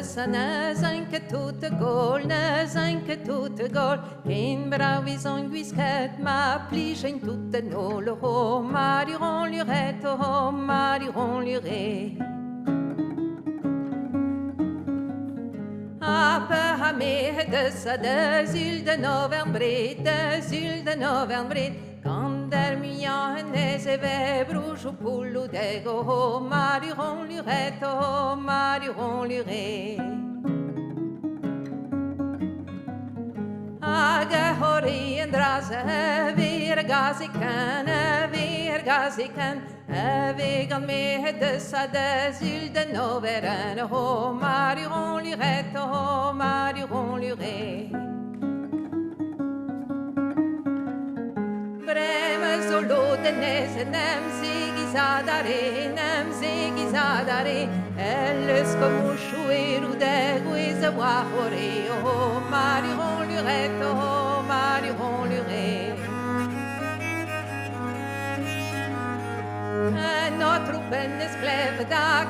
sa nezin que toute gaule, nezin que toute gaule, qu'un bravis en guisquette m'applige en toute nole, oh, mariron lurette, oh, mariron lurette. Abrahame de sa des îles de Novembre, des îles de Novembre, quand dermianes e vebrujo pullo dego, oh, mariron lurette, oh, mariron lurette. Aga hori en draze, virgazikan, virgazikan, vegan med dessa des îles de Noveren, oh, mariron lurette, oh, mariron lurette. Breme solo de nese, nem zigizadare, elles comme chouerou de guise wahore, oh, mariron lurette, oh, mariron lurette. Notre peine esclave da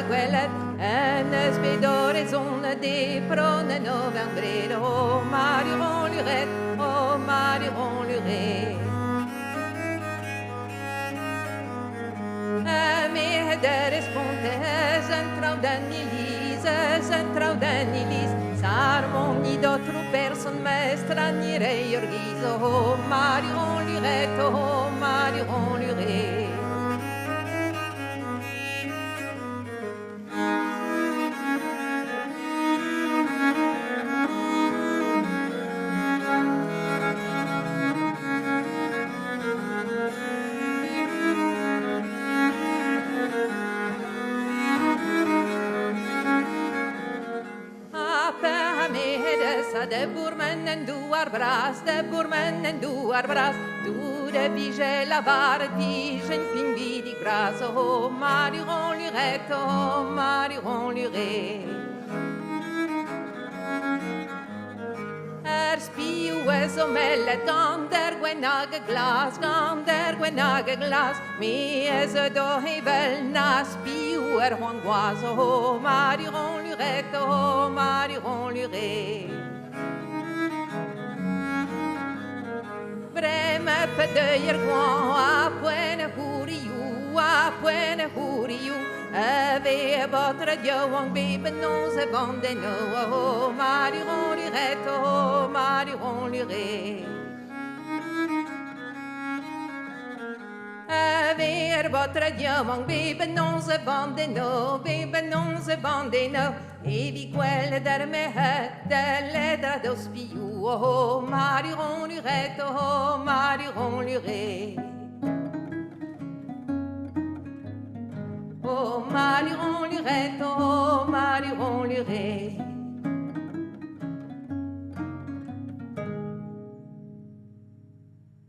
guelet, en espedoraison des prônes novembre, oh, mariron lurette, oh, mariron lurette. Med deres pontes, centrau d'anilis, s'harmonie d'autres personnes mestres, nirei orghiso, oh, mariron lurette, oh, mariron lurette. De bourmen en duar bras, du de vige la var, vige en fin vidig bras, oh, mariron lurette, oh, mariron lurette. Spiu som mellet gander gwenage glas, mi do hevel na spiu hongoise, oh, mariron lurette, oh, mariron lurette. Breme pedøyer gwan, a poene huriu, ve votre diawang bebenon se bandeno, oh, mariron lurette, oh, mariron lurette. Ver votre diawang bebenon se bandeno, e vi quelle der me delle da dos più, oh, mariron lurette, oh, mariron lurette. Oh, mariron lurette, oh, mariron lurette.